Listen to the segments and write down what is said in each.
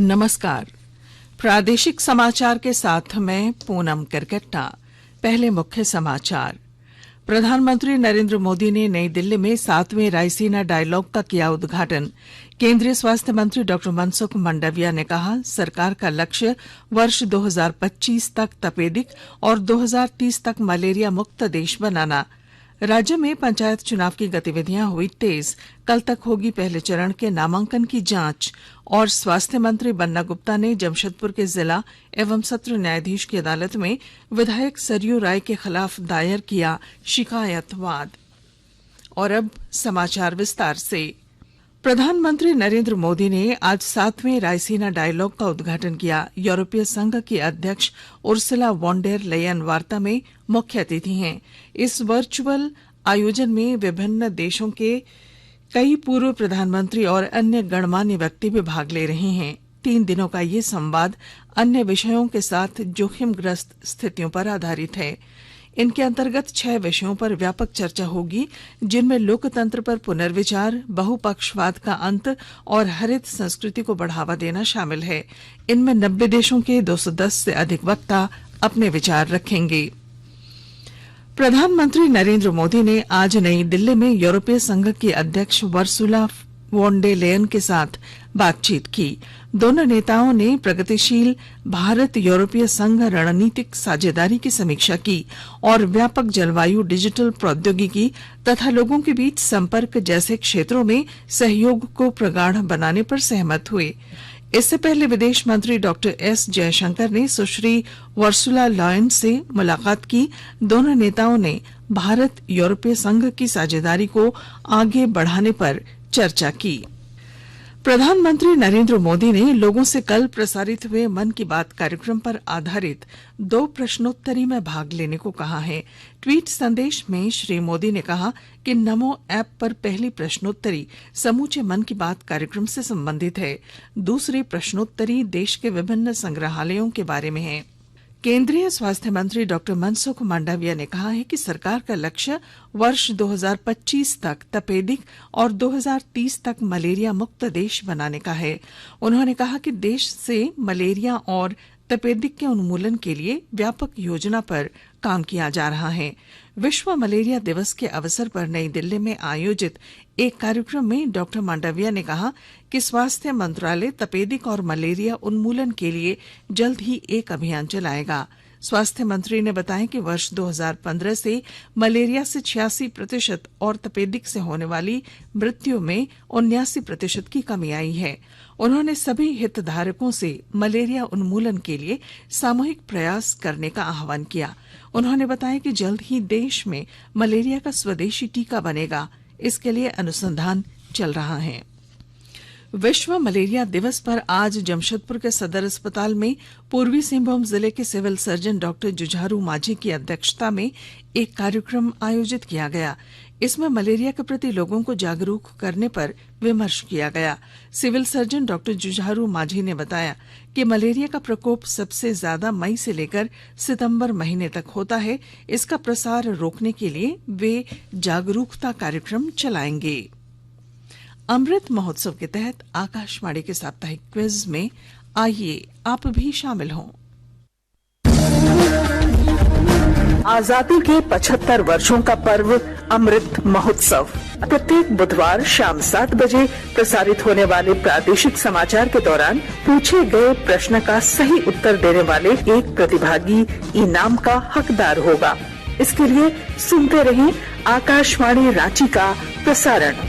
नमस्कार। प्रादेशिक समाचार के साथ मैं पूनम करकट्टा। पहले मुख्य समाचार। प्रधानमंत्री नरेंद्र मोदी ने नई दिल्ली में 7वें रायसीना डायलॉग का किया उद्घाटन। केंद्रीय स्वास्थ्य मंत्री डॉक्टर मनसुख मंडाविया ने कहा, सरकार का लक्ष्य वर्ष 2025 तक तपेदिक और 2030 तक मलेरिया मुक्त देश बनाना। राज्य में पंचायत चुनाव की गतिविधियां हुई तेज, कल तक होगी पहले चरण के नामांकन की जांच। और स्वास्थ्य मंत्री बन्ना गुप्ता ने जमशेदपुर के जिला एवं सत्र न्यायाधीश की अदालत में विधायक सरयू राय के खिलाफ दायर किया शिकायतवाद। और अब समाचार विस्तार से। प्रधानमंत्री नरेंद्र मोदी ने आज 7वें रायसीना डायलॉग का उद्घाटन किया। यूरोपीय संघ की अध्यक्ष उर्सुला वॉन डेर लेयन वार्ता में मुख्य अतिथि हैं। इस वर्चुअल आयोजन में विभिन्न देशों के कई पूर्व प्रधानमंत्री और अन्य गणमान्य व्यक्ति भी भाग ले रहे हैं। 3 दिनों का ये संवाद अन्य विषयों के साथ जोखिमग्रस्त स्थितियों पर आधारित है। इनके अंतर्गत 6 विषयों पर व्यापक चर्चा होगी, जिनमें लोकतंत्र पर पुनर्विचार, बहुपक्षवाद का अंत और हरित संस्कृति को बढ़ावा देना शामिल है। इनमें 90 देशों के 210 से अधिक वक्ता अपने विचार रखेंगे। प्रधानमंत्री नरेंद्र मोदी ने आज नई दिल्ली में यूरोपीय संघ की अध्यक्ष उर्सुला वॉन डेर लेयन के साथ बातचीत की। दोनों नेताओं ने प्रगतिशील भारत यूरोपीय संघ रणनीतिक साझेदारी की समीक्षा की और व्यापक जलवायु, डिजिटल प्रौद्योगिकी तथा लोगों के बीच संपर्क जैसे क्षेत्रों में सहयोग को प्रगाढ़ बनाने पर सहमत हुए। इससे पहले विदेश मंत्री डॉक्टर एस जयशंकर ने सुश्री उर्सुला लेयन से मुलाकात की। दोनों नेताओं ने भारत यूरोपीय संघ की साझेदारी को आगे बढ़ाने पर चर्चा की। प्रधानमंत्री नरेंद्र मोदी ने लोगों से कल प्रसारित हुए मन की बात कार्यक्रम पर आधारित 2 प्रश्नोत्तरी में भाग लेने को कहा है। ट्वीट संदेश में श्री मोदी ने कहा कि नमो ऐप पर पहली प्रश्नोत्तरी समूचे मन की बात कार्यक्रम से संबंधित है। दूसरी प्रश्नोत्तरी देश के विभिन्न संग्रहालयों के बारे में है। केंद्रीय स्वास्थ्य मंत्री डॉक्टर मनसुख मंडाविया ने कहा है कि सरकार का लक्ष्य वर्ष 2025 तक तपेदिक और 2030 तक मलेरिया मुक्त देश बनाने का है। उन्होंने कहा कि देश से मलेरिया और तपेदिक के उन्मूलन के लिए व्यापक योजना पर काम किया जा रहा है। विश्व मलेरिया दिवस के अवसर पर नई दिल्ली में आयोजित एक कार्यक्रम में डॉक्टर मंडाविया ने कहा कि स्वास्थ्य मंत्रालय तपेदिक और मलेरिया उन्मूलन के लिए जल्द ही एक अभियान चलाएगा। स्वास्थ्य मंत्री ने बताया कि वर्ष 2015 से मलेरिया से 86% और तपेदिक से होने वाली मृत्यु में 79% की कमी आई है। उन्होंने सभी हितधारकों से मलेरिया उन्मूलन के लिए सामूहिक प्रयास करने का आह्वान किया। उन्होंने बताया कि जल्द ही देश में मलेरिया का स्वदेशी टीका बनेगा। इसके लिए अनुसंधान चल रहा है। विश्व मलेरिया दिवस पर आज जमशेदपुर के सदर अस्पताल में पूर्वी सिंहभूम जिले के सिविल सर्जन डॉक्टर जुझारू माझी की अध्यक्षता में एक कार्यक्रम आयोजित किया गया। इसमें मलेरिया के प्रति लोगों को जागरूक करने पर विमर्श किया गया। सिविल सर्जन डॉक्टर जुझारू माझी ने बताया कि मलेरिया का प्रकोप सबसे ज्यादा मई से लेकर सितंबर महीने तक होता है। इसका प्रसार रोकने के लिए वे जागरूकता कार्यक्रम चलाएंगे। अमृत महोत्सव के तहत आकाशवाणी के साप्ताहिक क्विज में आइए आप भी शामिल हों। आजादी के 75 वर्षों का पर्व अमृत महोत्सव प्रत्येक बुधवार शाम 7 बजे प्रसारित होने वाले प्रादेशिक समाचार के दौरान पूछे गए प्रश्न का सही उत्तर देने वाले एक प्रतिभागी इनाम का हकदार होगा। इसके लिए सुनते रहें आकाशवाणी रांची का प्रसारण।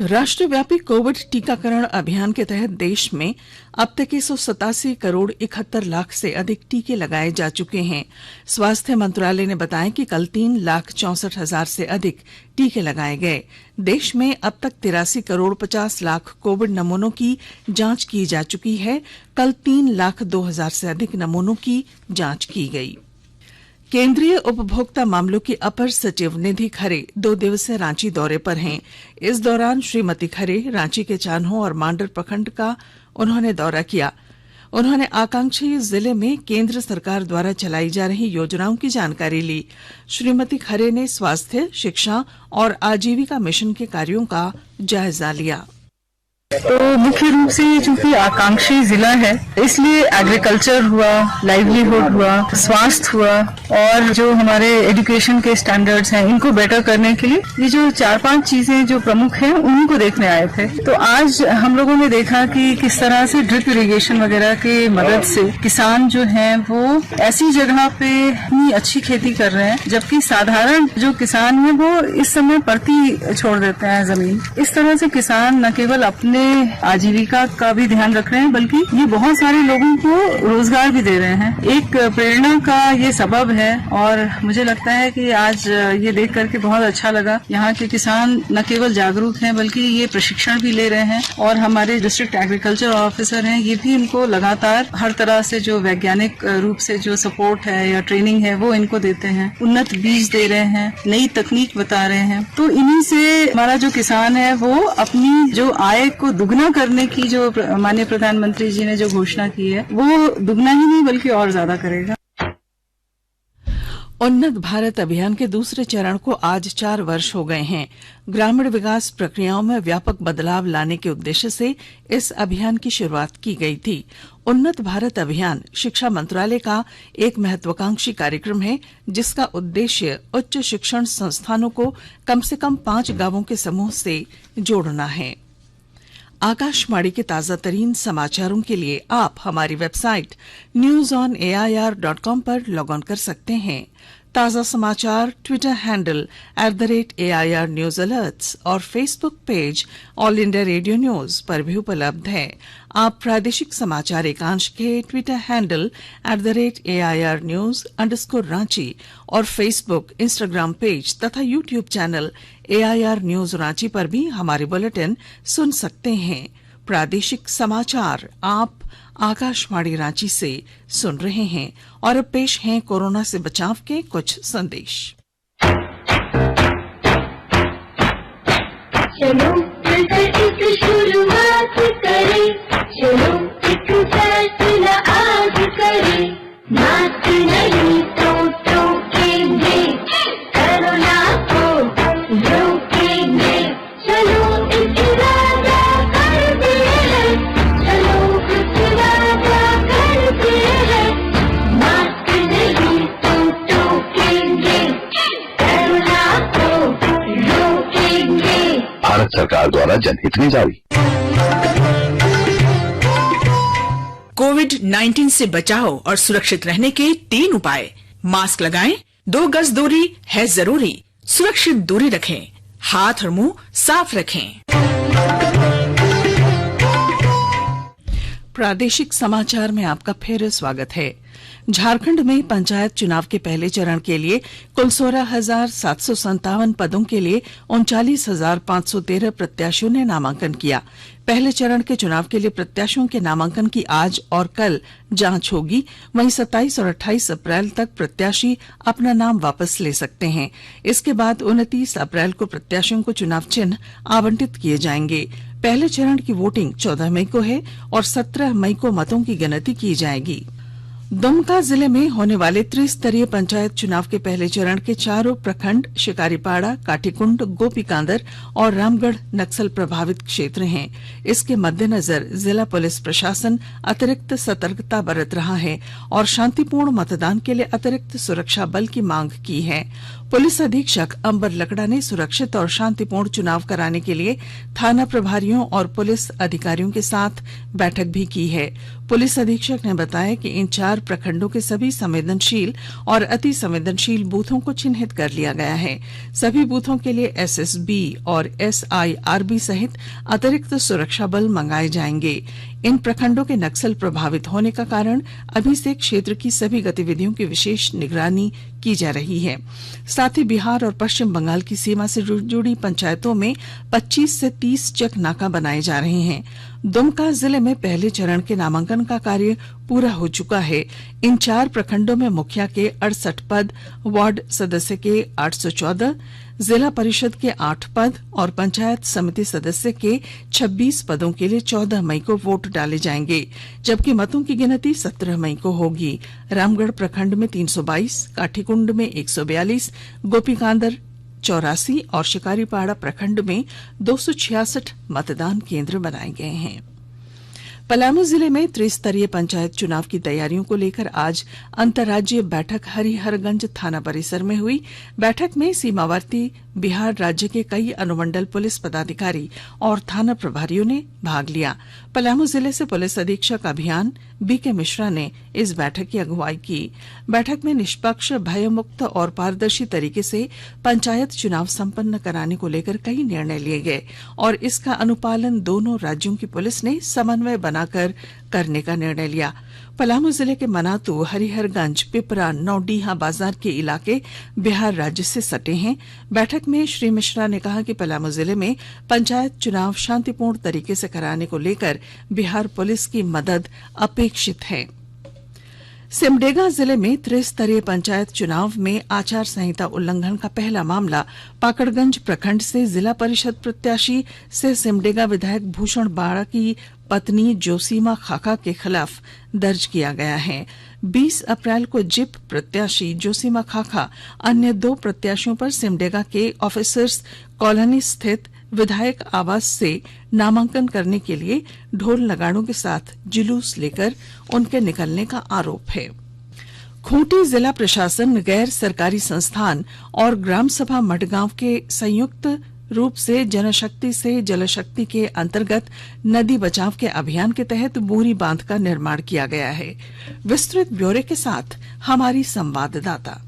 राष्ट्रव्यापी कोविड टीकाकरण अभियान के तहत देश में अब तक 187 करोड़ 71 लाख से अधिक टीके लगाए जा चुके हैं। स्वास्थ्य मंत्रालय ने बताया कि कल 3,64,000 से अधिक टीके लगाए गए। देश में अब तक 83 करोड़ 50 लाख कोविड नमूनों की जांच की जा चुकी है। कल 3,02,000 से अधिक नमूनों की जांच की गई। केंद्रीय उपभोक्ता मामलों की अपर सचिव निधि खरे 2 दिवसीय रांची दौरे पर हैं। इस दौरान श्रीमती खरे रांची के चान्हो और मांडर प्रखंड का उन्होंने दौरा किया। उन्होंने आकांक्षी जिले में केंद्र सरकार द्वारा चलाई जा रही योजनाओं की जानकारी ली। श्रीमती खरे ने स्वास्थ्य, शिक्षा और आजीविका मिशन के कार्यों का जायजा लिया। तो मुख्य रूप से चूंकि आकांक्षी जिला है, इसलिए एग्रीकल्चर हुआ, लाइवलीहुड हुआ, स्वास्थ्य हुआ और जो हमारे एजुकेशन के स्टैंडर्ड्स हैं, इनको बेटर करने के लिए ये जो 4-5 चीजें जो प्रमुख हैं, उन्हीं को देखने आए थे। तो आज हम लोगों ने देखा कि किस तरह से ड्रिप इरिगेशन वगैरह की मदद से किसान जो हैं वो ऐसी जगह पे इतनी अच्छी खेती कर रहे हैं, जबकि साधारण जो किसान है वो इस समय परती छोड़ देते हैं जमीन। इस तरह से किसान न केवल अपने आजीविका का भी ध्यान रख रहे हैं, बल्कि ये बहुत सारे लोगों को रोजगार भी दे रहे हैं। एक प्रेरणा का ये सबब है और मुझे लगता है कि आज ये देख करके बहुत अच्छा लगा। यहाँ के किसान न केवल जागरूक हैं, बल्कि ये प्रशिक्षण भी ले रहे हैं और हमारे डिस्ट्रिक्ट एग्रीकल्चर ऑफिसर हैं, ये भी इनको लगातार हर तरह से जो वैज्ञानिक रूप से जो सपोर्ट है या ट्रेनिंग है वो इनको देते हैं, उन्नत बीज दे रहे हैं, नई तकनीक बता रहे हैं। तो इन्हीं से हमारा जो किसान है वो अपनी जो आय को दुगना करने की जो माननीय प्रधानमंत्री जी ने जो घोषणा की है, वो दुगना ही नहीं बल्कि और ज्यादा करेगा। उन्नत भारत अभियान के दूसरे चरण को आज 4 वर्ष हो गए हैं। ग्रामीण विकास प्रक्रियाओं में व्यापक बदलाव लाने के उद्देश्य से इस अभियान की शुरुआत की गई थी। उन्नत भारत अभियान शिक्षा मंत्रालय का एक महत्वाकांक्षी कार्यक्रम है, जिसका उद्देश्य उच्च शिक्षण संस्थानों को कम से कम 5 गांवों के समूह से जोड़ना है। आकाशवाणी के ताजा तरीन समाचारों के लिए आप हमारी वेबसाइट newsonair.com पर लॉग ऑन कर सकते हैं। ताजा समाचार Twitter handle @AIR News Alerts और Facebook page all India radio news पर भी उपलब्ध है। आप प्रादेशिक समाचार एकांश के ट्विटर हैंडल @AIR News_Ranchi और फेसबुक, इंस्टाग्राम पेज तथा YouTube channel AIR News Ranchi पर भी हमारे बुलेटिन सुन सकते हैं। प्रादेशिक समाचार आप आकाशवाणी रांची से सुन रहे हैं और अब पेश हैं कोरोना से बचाव के कुछ संदेश। चलो मिलकर एक शुरुआत करें, चलो एक फैसला आज करें, मास्क नहीं तो टोकेंगे, कोरोना को रोकेंगे, चलो एक इरादा करते हैं, चलो एक इरादा करते हैं, मास्क नहीं तो टोकेंगे, कोरोना को रोकेंगे। भारत सरकार द्वारा जनहित में जारी। कोविड-19 से बचाव और सुरक्षित रहने के 3 उपाय। मास्क लगाएं, 2 गज दूरी है जरूरी, सुरक्षित दूरी रखें, हाथ और मुंह साफ रखें। प्रादेशिक समाचार में आपका फिर स्वागत है। झारखंड में पंचायत चुनाव के पहले चरण के लिए कुल 16,757 पदों के लिए 39,513 प्रत्याशियों ने नामांकन किया। पहले चरण के चुनाव के लिए प्रत्याशियों के नामांकन की आज और कल जांच होगी। वहीं 27 और 28 अप्रैल तक प्रत्याशी अपना नाम वापस ले सकते हैं। इसके बाद 29 अप्रैल को प्रत्याशियों को चुनाव चिन्ह आवंटित किए जाएंगे। पहले चरण की वोटिंग 14 मई को है और 17 मई को मतों की गिनती की जाएगी। दुमका जिले में होने वाले त्रिस्तरीय पंचायत चुनाव के पहले चरण के 4 प्रखंड शिकारीपाड़ा, काटीकुंड, गोपीकांदर और रामगढ़ नक्सल प्रभावित क्षेत्र हैं। इसके मद्देनजर जिला पुलिस प्रशासन अतिरिक्त सतर्कता बरत रहा है और शांतिपूर्ण मतदान के लिए अतिरिक्त सुरक्षा बल की मांग की है। पुलिस अधीक्षक अंबर लकड़ा ने सुरक्षित और शांतिपूर्ण चुनाव कराने के लिए थाना प्रभारियों और पुलिस अधिकारियों के साथ बैठक भी की है। पुलिस अधीक्षक ने बताया कि इन 4 प्रखंडों के सभी संवेदनशील और अति संवेदनशील बूथों को चिन्हित कर लिया गया है। सभी बूथों के लिए SSB और SIRB सहित अतिरिक्त सुरक्षा बल मंगाए जाएंगे। इन प्रखंडों के नक्सल प्रभावित होने का कारण अभी से क्षेत्र की सभी गतिविधियों की विशेष निगरानी की जा रही है। साथ ही बिहार और पश्चिम बंगाल की सीमा से जुड़ी पंचायतों में 25 से 30 चेक नाका बनाए जा रहे हैं। दुमका जिले में पहले चरण के नामांकन का कार्य पूरा हो चुका है। इन 4 प्रखंडों में मुखिया के 68 पद, वार्ड सदस्य के 814, जिला परिषद के 8 पद और पंचायत समिति सदस्य के 26 पदों के लिए 14 मई को वोट डाले जाएंगे, जबकि मतों की गिनती 17 मई को होगी। रामगढ़ प्रखंड में 322, काठीकुंड में 142, गोपीकांदर 84 और शिकारीपाड़ा प्रखंड में 266 मतदान केंद्र बनाए गए हैं। पलामू जिले में त्रिस्तरीय पंचायत चुनाव की तैयारियों को लेकर आज अंतर्राज्यीय बैठक हरिहरगंज थाना परिसर में हुई। बैठक में सीमावर्ती बिहार राज्य के कई अनुमंडल पुलिस पदाधिकारी और थाना प्रभारियों ने भाग लिया। पलामू जिले से पुलिस अधीक्षक अभियान बीके मिश्रा ने इस बैठक की अगुवाई की। बैठक में निष्पक्ष, भयमुक्त और पारदर्शी तरीके से पंचायत चुनाव संपन्न कराने को लेकर कई निर्णय लिए गए और इसका अनुपालन दोनों राज्यों की पुलिस ने समन्वय बनाकर करने का निर्णय लिया। पलामू जिले के मनातू, हरिहरगंज, पिपरा, नौडीहा बाजार के इलाके बिहार राज्य से सटे हैं। बैठक में श्री मिश्रा ने कहा कि पलामू जिले में पंचायत चुनाव शांतिपूर्ण तरीके से कराने को लेकर बिहार पुलिस की मदद अपेक्षित है। सिमडेगा जिले में त्रिस्तरीय पंचायत चुनाव में आचार संहिता उल्लंघन का पहला मामला पाकड़गंज प्रखंड से जिला परिषद प्रत्याशी से सिमडेगा विधायक भूषण बाड़ा की पत्नी जोसीमा खाका के खिलाफ दर्ज किया गया है। 20 अप्रैल को जिप प्रत्याशी जोसीमा खाका अन्य 2 प्रत्याशियों पर सिमडेगा के ऑफिसर्स कॉलोनी स्थित विधायक आवास से नामांकन करने के लिए ढोल नगाड़ों के साथ जुलूस लेकर उनके निकलने का आरोप है। खूंटी जिला प्रशासन गैर सरकारी संस्थान और ग्राम सभा मडगांव के संयुक्त रूप से जनशक्ति से जलशक्ति के अंतर्गत नदी बचाव के अभियान के तहत बोरी बांध का निर्माण किया गया है। विस्तृत ब्यौरे के साथ हमारी संवाददाता।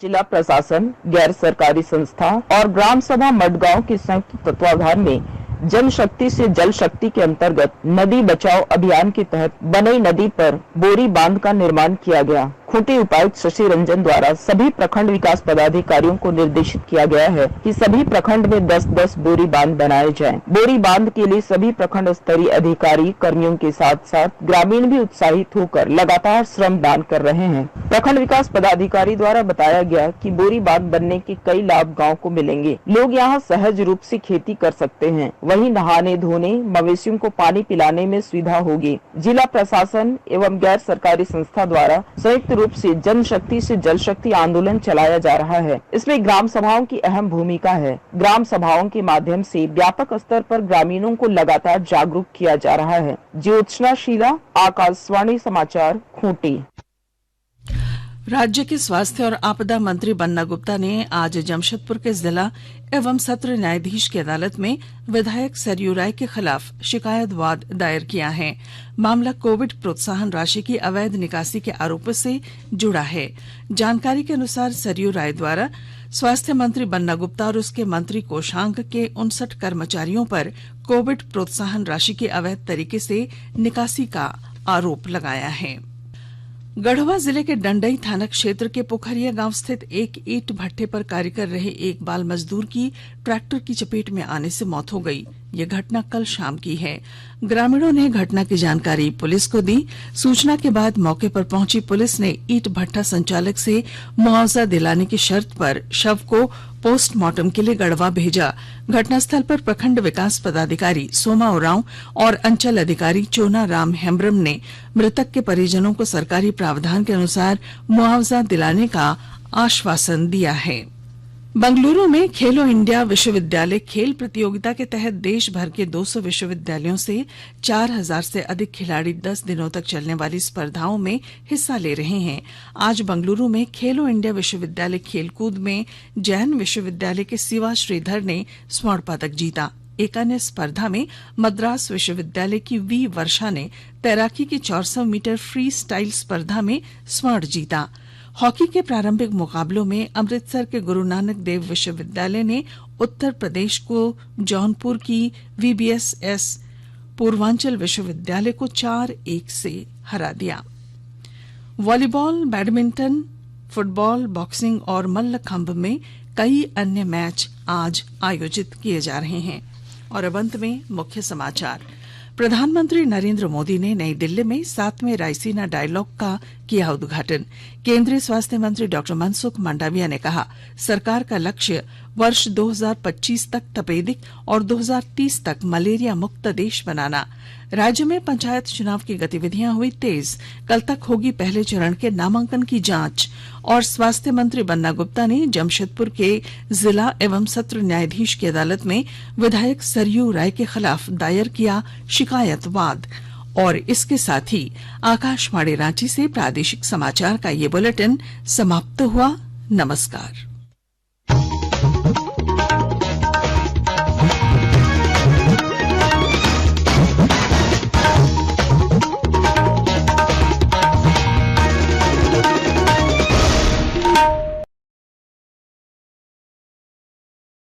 जिला प्रशासन, गैर सरकारी संस्था और ग्राम सभा मडगांव के संयुक्त तत्वाधान में जनशक्ति से जल शक्ति के अंतर्गत नदी बचाओ अभियान के तहत बनई नदी पर बोरी बांध का निर्माण किया गया। खूंटी उपायुक्त शशि रंजन द्वारा सभी प्रखंड विकास पदाधिकारियों को निर्देशित किया गया है कि सभी प्रखंड में 10-10 बोरी बांध बनाए जाएं। बोरी बांध के लिए सभी प्रखंड स्तरीय अधिकारी कर्मियों के साथ साथ ग्रामीण भी उत्साहित होकर लगातार श्रम दान कर रहे हैं। प्रखंड विकास पदाधिकारी द्वारा बताया गया कि बोरी बांध बनने के कई लाभ गाँव को मिलेंगे। लोग यहाँ सहज रूप से खेती कर सकते हैं, वहीं नहाने धोने, मवेशियों को पानी पिलाने में सुविधा होगी। जिला प्रशासन एवं गैर सरकारी संस्था द्वारा संयुक्त रूप से जनशक्ति से जल शक्ति आंदोलन चलाया जा रहा है। इसमें ग्राम सभाओं की अहम भूमिका है। ग्राम सभाओं के माध्यम से व्यापक स्तर पर ग्रामीणों को लगातार जागरूक किया जा रहा है। ज्योत्सना शीला, आकाशवाणी समाचार, खूंटी। राज्य के स्वास्थ्य और आपदा मंत्री बन्ना गुप्ता ने आज जमशेदपुर के जिला एवं सत्र न्यायाधीश की अदालत में विधायक सरयू राय के खिलाफ शिकायत वाद दायर किया है। मामला कोविड प्रोत्साहन राशि की अवैध निकासी के आरोप से जुड़ा है। जानकारी के अनुसार सरयू राय द्वारा स्वास्थ्य मंत्री बन्ना गुप्ता और उसके मंत्री कोषांग के 59 कर्मचारियों पर कोविड प्रोत्साहन राशि की अवैध तरीके से निकासी का आरोप लगाया है। गढ़वा जिले के डंडई थाना क्षेत्र के पोखरिया गांव स्थित एक ईंट भट्टे पर कार्य कर रहे एक बाल मजदूर की ट्रैक्टर की चपेट में आने से मौत हो गई। यह घटना कल शाम की है। ग्रामीणों ने घटना की जानकारी पुलिस को दी। सूचना के बाद मौके पर पहुंची पुलिस ने ईंट भट्टा संचालक से मुआवजा दिलाने की शर्त पर शव को पोस्टमार्टम के लिए गढ़वा भेजा। घटनास्थल पर प्रखंड विकास पदाधिकारी सोमा उरांव और अंचल अधिकारी चोना राम हेम्ब्रम ने मृतक के परिजनों को सरकारी प्रावधान के अनुसार मुआवजा दिलाने का आश्वासन दिया है। बंगलुरु में खेलो इंडिया विश्वविद्यालय खेल प्रतियोगिता के तहत देश भर के 200 विश्वविद्यालयों से 4000 से अधिक खिलाड़ी 10 दिनों तक चलने वाली स्पर्धाओं में हिस्सा ले रहे हैं। आज बंगलुरु में खेलो इंडिया विश्वविद्यालय खेलकूद में जैन विश्वविद्यालय के शिवा श्रीधर ने स्वर्ण पदक जीता। एक अन्य स्पर्धा में मद्रास विश्वविद्यालय की वी वर्षा ने तैराकी की 400 मीटर फ्री स्टाइल स्पर्धा में स्वर्ण जीता। हॉकी के प्रारंभिक मुकाबलों में अमृतसर के गुरु नानक देव विश्वविद्यालय ने उत्तर प्रदेश को जौनपुर की VBSS पूर्वांचल विश्वविद्यालय को 4-1 से हरा दिया। वॉलीबॉल, बैडमिंटन, फुटबॉल, बॉक्सिंग और मल्लखंभ में कई अन्य मैच आज आयोजित किए जा रहे हैं। और अब अंत में मुख्य समाचार। प्रधानमंत्री नरेंद्र मोदी ने नई दिल्ली में 7वें रायसीना डायलॉग का किया उद्घाटन। केंद्रीय स्वास्थ्य मंत्री डॉक्टर मनसुख मांडविया ने कहा, सरकार का लक्ष्य वर्ष 2025 तक तपेदिक और 2030 तक मलेरिया मुक्त देश बनाना। राज्य में पंचायत चुनाव की गतिविधियां हुई तेज, कल तक होगी पहले चरण के नामांकन की जांच। और स्वास्थ्य मंत्री बन्ना गुप्ता ने जमशेदपुर के जिला एवं सत्र न्यायाधीश की अदालत में विधायक सरयू राय के खिलाफ दायर किया शिकायतवाद। और इसके साथ ही आकाशवाणी रांची से प्रादेशिक समाचार का ये बुलेटिन समाप्त हुआ। नमस्कार।